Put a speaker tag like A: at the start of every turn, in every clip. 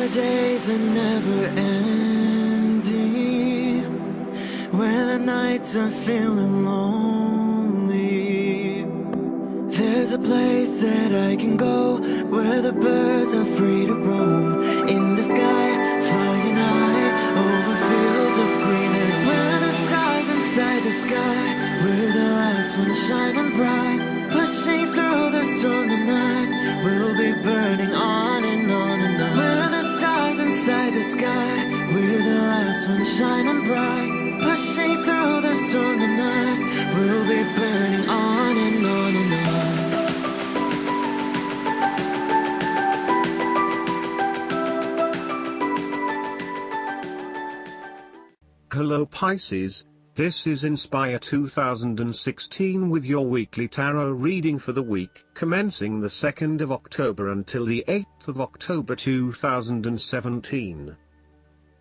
A: the days are never ending, when the nights are feeling lonely, there's a place that I can go, where the birds are free to roam, in the sky, flying high, over fields of green, and where the stars inside the sky, we're the last ones shining bright, pushing through the storm tonight, we'll be burning on and on and on. We're the stars inside the sky, we're the last ones shining bright, pushing through the storm tonight, we'll be burning on and on and on.
B: Hello Pisces, this is Inspire 2016 with your weekly tarot reading for the week commencing the 2nd of October until the 8th of October 2017.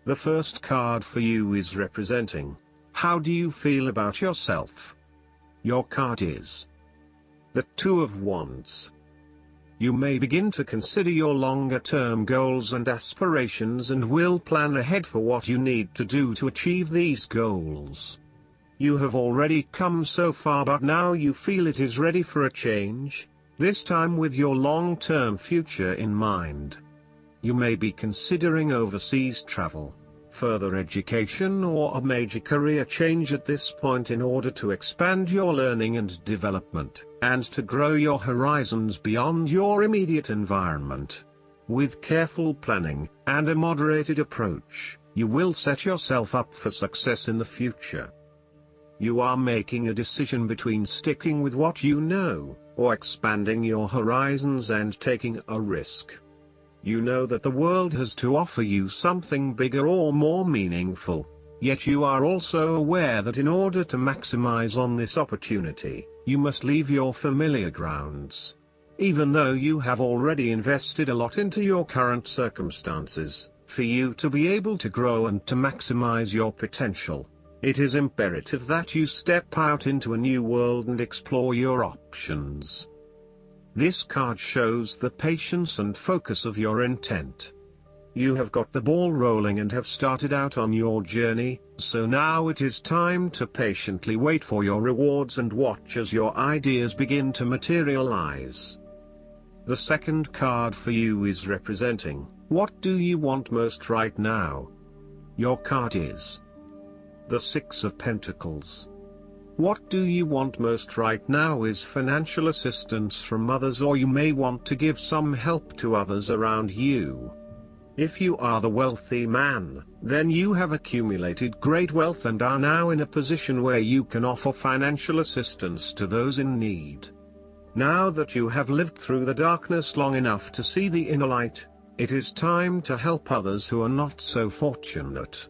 B: The first card for you is representing, how do you feel about yourself? Your card is the Two of Wands. You may begin to consider your longer-term goals and aspirations and will plan ahead for what you need to do to achieve these goals. You have already come so far, but now you feel it is ready for a change, this time with your long-term future in mind. You may be considering overseas travel, further education or a major career change at this point in order to expand your learning and development, and to grow your horizons beyond your immediate environment. With careful planning, and a moderated approach, you will set yourself up for success in the future. You are making a decision between sticking with what you know, or expanding your horizons and taking a risk. You know that the world has to offer you something bigger or more meaningful, yet you are also aware that in order to maximize on this opportunity, you must leave your familiar grounds. Even though you have already invested a lot into your current circumstances, for you to be able to grow and to maximize your potential, it is imperative that you step out into a new world and explore your options. This card shows the patience and focus of your intent. You have got the ball rolling and have started out on your journey, so now it is time to patiently wait for your rewards and watch as your ideas begin to materialize. The second card for you is representing, what do you want most right now? Your card is the Six of Pentacles. What do you want most right now is financial assistance from others, or you may want to give some help to others around you. If you are the wealthy man, then you have accumulated great wealth and are now in a position where you can offer financial assistance to those in need. Now that you have lived through the darkness long enough to see the inner light, it is time to help others who are not so fortunate.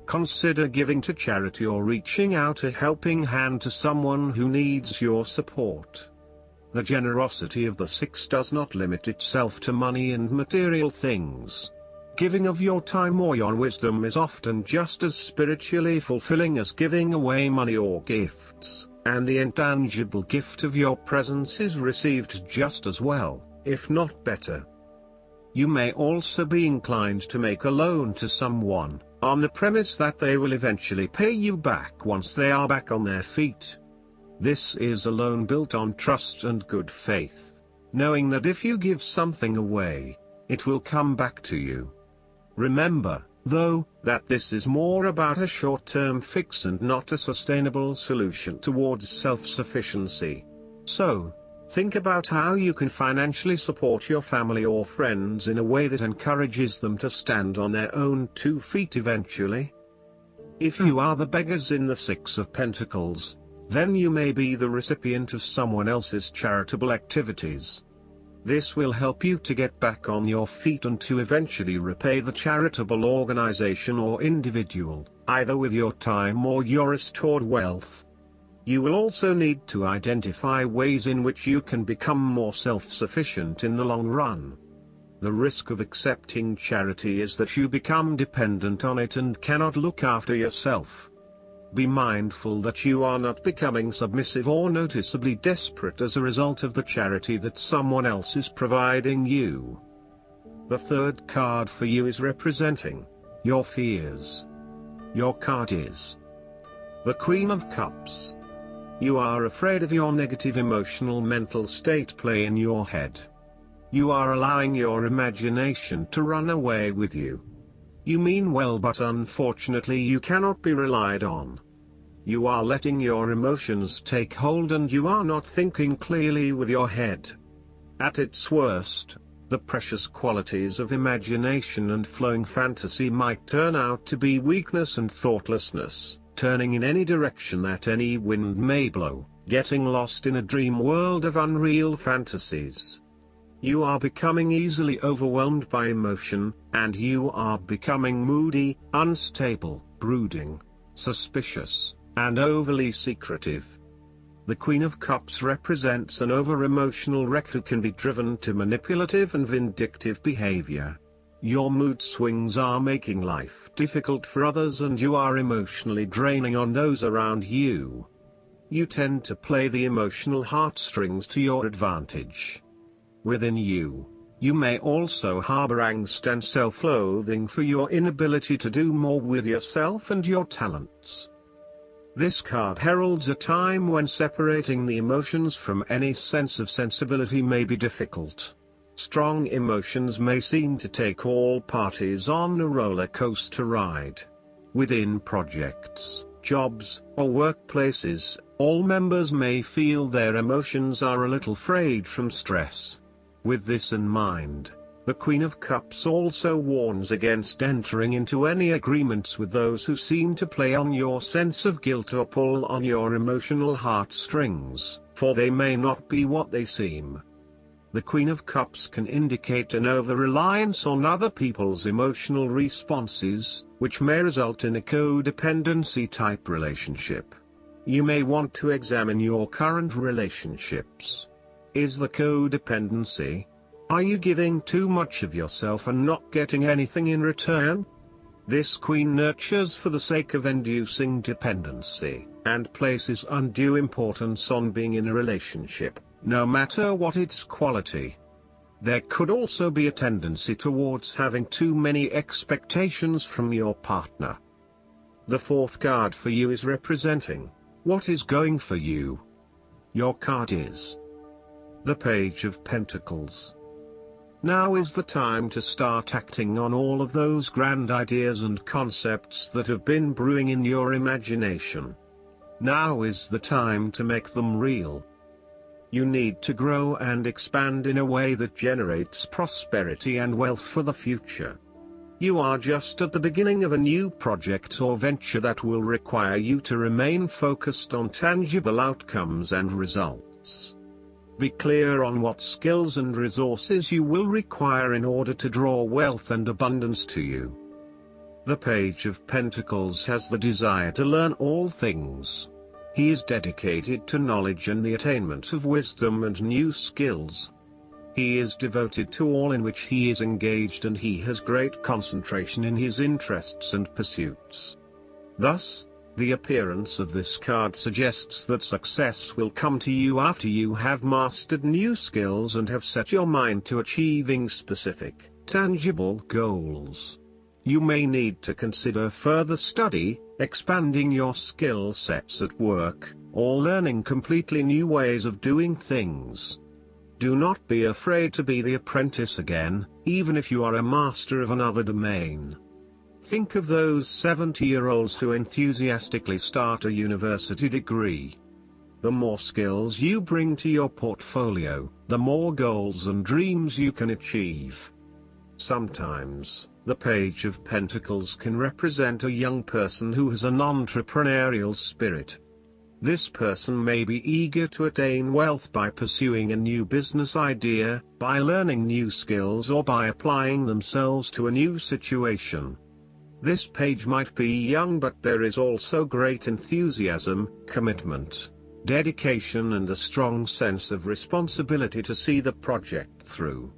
B: Consider giving to charity or reaching out a helping hand to someone who needs your support. The generosity of the Six does not limit itself to money and material things. Giving of your time or your wisdom is often just as spiritually fulfilling as giving away money or gifts, and the intangible gift of your presence is received just as well, if not better. You may also be inclined to make a loan to someone, on the premise that they will eventually pay you back once they are back on their feet. This is a loan built on trust and good faith, knowing that if you give something away, it will come back to you. Remember, though, that this is more about a short-term fix and not a sustainable solution towards self-sufficiency. So, think about how you can financially support your family or friends in a way that encourages them to stand on their own 2 feet eventually. If you are the beggars in the Six of Pentacles, then you may be the recipient of someone else's charitable activities. This will help you to get back on your feet and to eventually repay the charitable organization or individual, either with your time or your restored wealth. You will also need to identify ways in which you can become more self-sufficient in the long run. The risk of accepting charity is that you become dependent on it and cannot look after yourself. Be mindful that you are not becoming submissive or noticeably desperate as a result of the charity that someone else is providing you. The third card for you is representing your fears. Your card is the Queen of Cups. You are afraid of your negative emotional mental state play in your head. You are allowing your imagination to run away with you. You mean well, but unfortunately you cannot be relied on. You are letting your emotions take hold and you are not thinking clearly with your head. At its worst, the precious qualities of imagination and flowing fantasy might turn out to be weakness and thoughtlessness, turning in any direction that any wind may blow, getting lost in a dream world of unreal fantasies. You are becoming easily overwhelmed by emotion, and you are becoming moody, unstable, brooding, suspicious, and overly secretive. The Queen of Cups represents an over-emotional wreck who can be driven to manipulative and vindictive behavior. Your mood swings are making life difficult for others and you are emotionally draining on those around you. You tend to play the emotional heartstrings to your advantage. Within you, you may also harbor angst and self-loathing for your inability to do more with yourself and your talents. This card heralds a time when separating the emotions from any sense of sensibility may be difficult. Strong emotions may seem to take all parties on a roller coaster ride. Within projects, jobs, or workplaces, all members may feel their emotions are a little frayed from stress. With this in mind, the Queen of Cups also warns against entering into any agreements with those who seem to play on your sense of guilt or pull on your emotional heartstrings, for they may not be what they seem. The Queen of Cups can indicate an over-reliance on other people's emotional responses, which may result in a codependency-type relationship. You may want to examine your current relationships. Is the codependency? Are you giving too much of yourself and not getting anything in return? This queen nurtures for the sake of inducing dependency, and places undue importance on being in a relationship, no matter what its quality. There could also be a tendency towards having too many expectations from your partner. The fourth card for you is representing what is going for you. Your card is the Page of Pentacles. Now is the time to start acting on all of those grand ideas and concepts that have been brewing in your imagination. Now is the time to make them real. You need to grow and expand in a way that generates prosperity and wealth for the future. You are just at the beginning of a new project or venture that will require you to remain focused on tangible outcomes and results. Be clear on what skills and resources you will require in order to draw wealth and abundance to you. The Page of Pentacles has the desire to learn all things. He is dedicated to knowledge and the attainment of wisdom and new skills. He is devoted to all in which he is engaged and he has great concentration in his interests and pursuits. Thus, the appearance of this card suggests that success will come to you after you have mastered new skills and have set your mind to achieving specific, tangible goals. You may need to consider further study, expanding your skill sets at work, or learning completely new ways of doing things. Do not be afraid to be the apprentice again, even if you are a master of another domain. Think of those 70-year-olds who enthusiastically start a university degree. The more skills you bring to your portfolio, the more goals and dreams you can achieve. Sometimes, the Page of Pentacles can represent a young person who has an entrepreneurial spirit. This person may be eager to attain wealth by pursuing a new business idea, by learning new skills, or by applying themselves to a new situation. This page might be young, but there is also great enthusiasm, commitment, dedication, and a strong sense of responsibility to see the project through.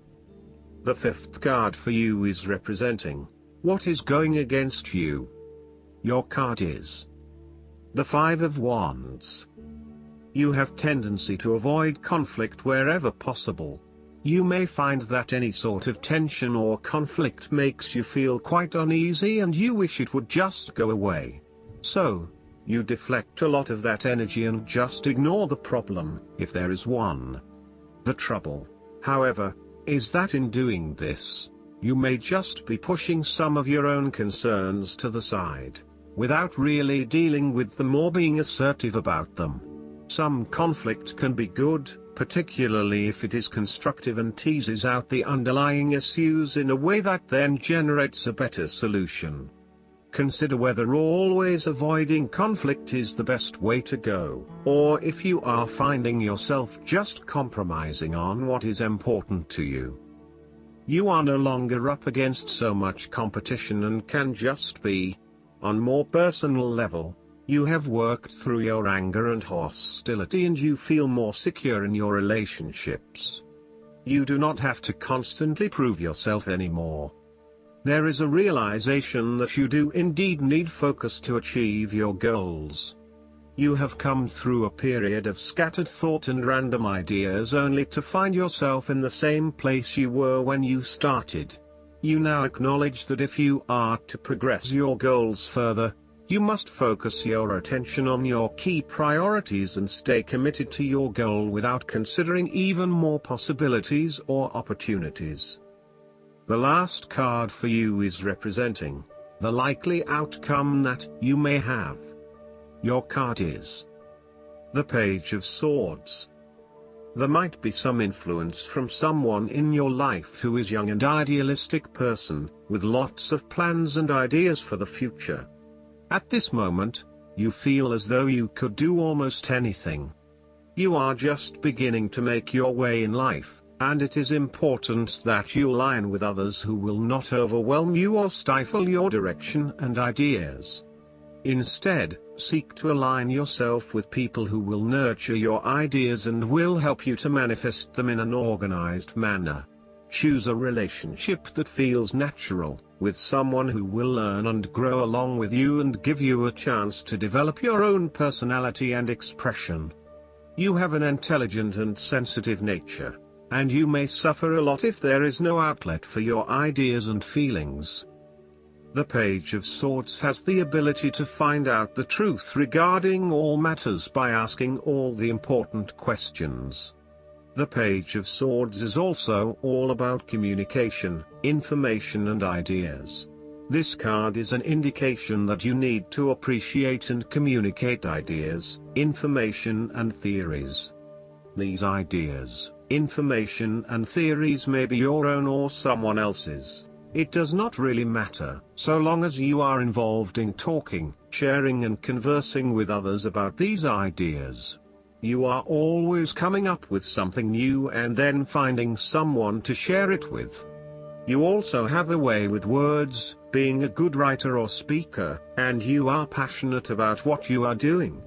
B: The fifth card for you is representing what is going against you. Your card is the Five of Wands. You have tendency to avoid conflict wherever possible. You may find that any sort of tension or conflict makes you feel quite uneasy and you wish it would just go away. So, you deflect a lot of that energy and just ignore the problem, if there is one. The trouble, however, is that in doing this, you may just be pushing some of your own concerns to the side, without really dealing with them or being assertive about them. Some conflict can be good, particularly if it is constructive and teases out the underlying issues in a way that then generates a better solution. Consider whether always avoiding conflict is the best way to go, or if you are finding yourself just compromising on what is important to you. You are no longer up against so much competition and can just be. On more personal level, you have worked through your anger and hostility and you feel more secure in your relationships. You do not have to constantly prove yourself anymore. There is a realization that you do indeed need focus to achieve your goals. You have come through a period of scattered thought and random ideas only to find yourself in the same place you were when you started. You now acknowledge that if you are to progress your goals further, you must focus your attention on your key priorities and stay committed to your goal without considering even more possibilities or opportunities. The last card for you is representing the likely outcome that you may have. Your card is the Page of Swords. There might be some influence from someone in your life who is a young and idealistic person, with lots of plans and ideas for the future. At this moment, you feel as though you could do almost anything. You are just beginning to make your way in life, and it is important that you align with others who will not overwhelm you or stifle your direction and ideas. Instead, seek to align yourself with people who will nurture your ideas and will help you to manifest them in an organized manner. Choose a relationship that feels natural, with someone who will learn and grow along with you and give you a chance to develop your own personality and expression. You have an intelligent and sensitive nature, and you may suffer a lot if there is no outlet for your ideas and feelings. The Page of Swords has the ability to find out the truth regarding all matters by asking all the important questions. The Page of Swords is also all about communication, information and ideas. This card is an indication that you need to appreciate and communicate ideas, information and theories. These ideas, information and theories may be your own or someone else's. It does not really matter, so long as you are involved in talking, sharing and conversing with others about these ideas. You are always coming up with something new and then finding someone to share it with. You also have a way with words, being a good writer or speaker, and you are passionate about what you are doing.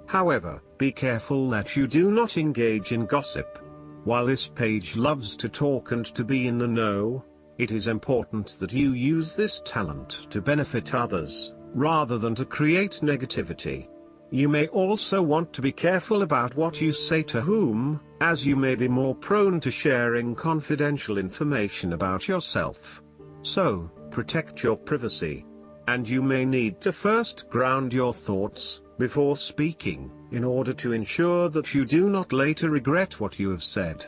B: However, be careful that you do not engage in gossip. While this page loves to talk and to be in the know, it is important that you use this talent to benefit others, rather than to create negativity. You may also want to be careful about what you say to whom, as you may be more prone to sharing confidential information about yourself. So, protect your privacy. And you may need to first ground your thoughts, before speaking, in order to ensure that you do not later regret what you have said.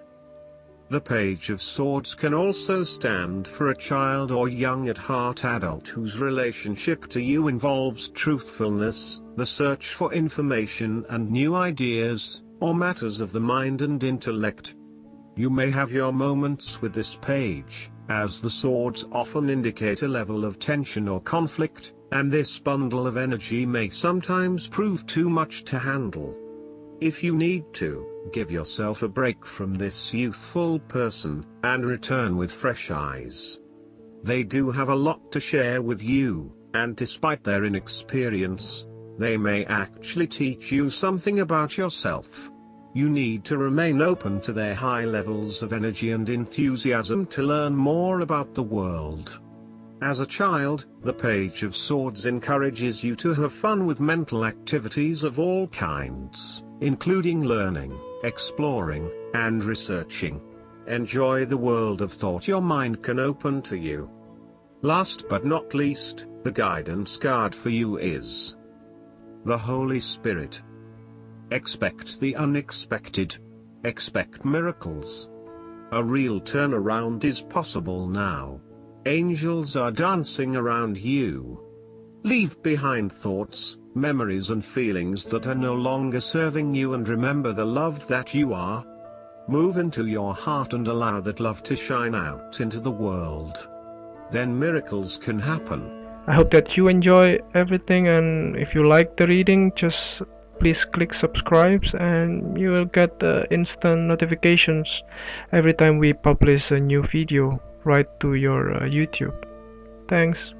B: The Page of Swords can also stand for a child or young at heart adult whose relationship to you involves truthfulness, the search for information and new ideas, or matters of the mind and intellect. You may have your moments with this page, as the swords often indicate a level of tension or conflict, and this bundle of energy may sometimes prove too much to handle. If you need to, give yourself a break from this youthful person, and return with fresh eyes. They do have a lot to share with you, and despite their inexperience, they may actually teach you something about yourself. You need to remain open to their high levels of energy and enthusiasm to learn more about the world. As a child, the Page of Swords encourages you to have fun with mental activities of all kinds, including learning, exploring, and researching. Enjoy the world of thought your mind can open to you. Last but not least, the guidance card for you is the Holy Spirit. Expect the unexpected. Expect miracles. A real turnaround is possible now. Angels are dancing around you. Leave behind thoughts, memories and feelings that are no longer serving you, and remember the love that you are. Move into your heart and allow that love to shine out into the world. Then miracles can happen.
C: I hope that you enjoy everything, and if you like the reading, just please click subscribe and you will get instant notifications every time we publish a new video right to your YouTube. Thanks.